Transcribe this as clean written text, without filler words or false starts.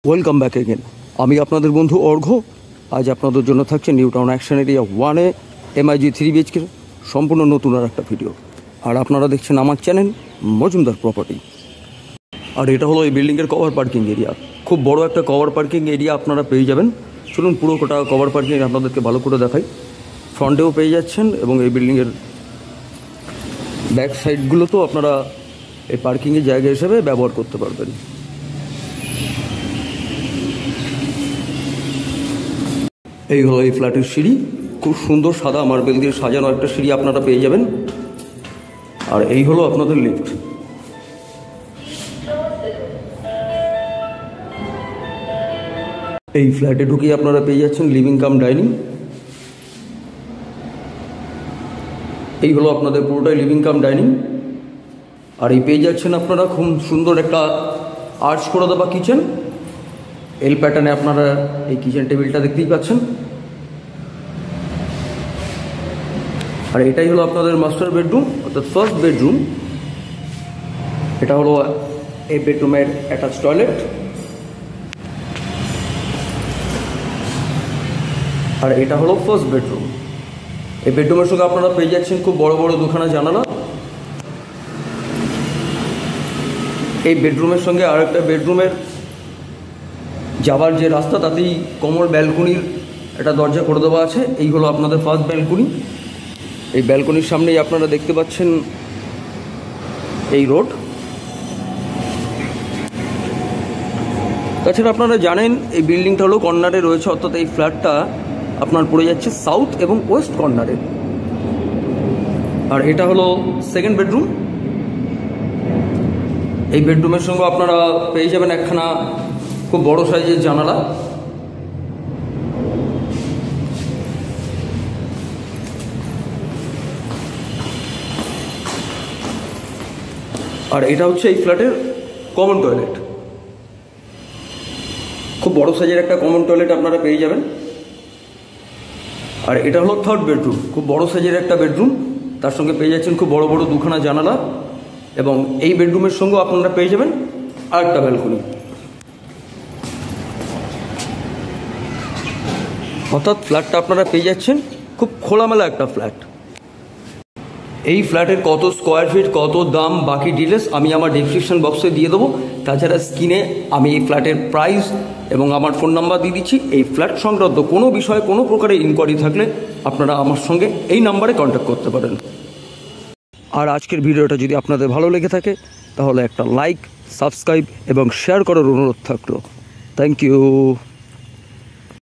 Welcome back again. আমি আপনাদের বন্ধু অর্ঘ্য। আজ আপনাদের জন্য থাকছে নিউ টাউন অ্যাকশন এরিয়া 1-এ MIG 3 BHK সম্পূর্ণ নতুন আর একটা ভিডিও। আর আপনারা দেখছেন আমার চ্যানেল মজুমদার প্রপার্টি। আর এটা হলো এই বিল্ডিংয়ের কভার পার্কিং এরিয়া। খুব বড় একটা কভার পার্কিং এরিয়া আপনারা পেয়ে যাবেন। চলুন পুরো কোটা কভার পার্কিং আপনাদেরকে ভালো করে দেখাই। ফ্রন্টেও পেয়ে যাচ্ছেন এবং এই বিল্ডিংয়ের ব্যাক সাইডগুলোতেও আপনারা এই পার্কিংয়ের জায়গা হিসেবে ব্যবহার করতে পারবেন। এই হলো এই ফ্ল্যাটের সিঁড়ি। খুব সুন্দর সাদা মার্বেল দিয়ে সাজানো একটা সিঁড়ি আপনারা পেয়ে যাবেন। আর এই হলো আপনাদের লিফট। এই ফ্ল্যাটে ঢুকিয়ে আপনারা পেয়ে যাচ্ছেন লিভিং কাম ডাইনিং। এই হলো আপনাদের পুরোটাই লিভিং কাম ডাইনিং। আর এই পেয়ে যাচ্ছেন আপনারা খুব সুন্দর একটা আর্চ করে দেওয়া কিচেন। এল প্যাটার্নে আপনারা এই কিচেন টেবিলটা দেখতেই পাচ্ছেন। আর এটাই হলো আপনাদের মাস্টার বেডরুম অর্থাৎ ফার্স্ট বেডরুম। এটা হলো এই বেডরুমের অ্যাটাচ টয়লেট। আর এটা হলো ফার্স্ট বেডরুম। এই বেডরুমের সঙ্গে আপনারা পেয়ে যাচ্ছেন খুব বড় বড় দুখানা জানালা। এই বেডরুমের সঙ্গে আর একটা বেডরুমের যাওয়ার যে রাস্তা তাতেই কমল ব্যালকনির একটা দরজা করে দেওয়া আছে। এই হলো আপনাদের ফার্স্ট ব্যালকনি। এই ব্যালকনির সামনেই আপনারা দেখতে পাচ্ছেন এই রোড। তাছাড়া আপনারা জানেন এই বিল্ডিংটা হলো কর্নারে রয়েছে, অর্থাৎ এই ফ্ল্যাটটা আপনার পড়ে যাচ্ছে সাউথ এবং ওয়েস্ট কর্নারে। আর এটা হলো সেকেন্ড বেডরুম। এই বেডরুমের সঙ্গে আপনারা পেয়ে যাবেন একখানা খুব বড় সাইজের জানালা। আর এটা হচ্ছে এই ফ্ল্যাটের কমন টয়লেট। খুব বড় সাইজের একটা কমন টয়লেট আপনারা পেয়ে যাবেন। আর এটা হলো থার্ড বেডরুম। খুব বড় সাইজের একটা বেডরুম, তার সঙ্গে পেয়ে যাচ্ছেন খুব বড় বড় দুখানা জানালা। এবং এই বেডরুমের সঙ্গেও আপনারা পেয়ে যাবেন আরেকটা ব্যালকনি। অর্থাৎ ফ্ল্যাটটা আপনারা পেয়ে যাচ্ছেন খুব খোলামেলা একটা ফ্ল্যাট। এই ফ্ল্যাটের কত স্কোয়ার ফিট, কত দাম, বাকি ডিটেলস আমি আমার ডেসক্রিপশন বক্সে দিয়ে দেবো। তাছাড়া স্ক্রিনে আমি এই ফ্ল্যাটের প্রাইস এবং আমার ফোন নাম্বার দিয়ে দিচ্ছি। এই ফ্ল্যাট সংক্রান্ত কোনো বিষয়ে কোনো প্রকারের ইনকোয়ারি থাকলে আপনারা আমার সঙ্গে এই নাম্বারে কন্ট্যাক্ট করতে পারেন। আর আজকের ভিডিওটা যদি আপনাদের ভালো লেগে থাকে তাহলে একটা লাইক, সাবস্ক্রাইব এবং শেয়ার করার অনুরোধ থাকলো। Thank you.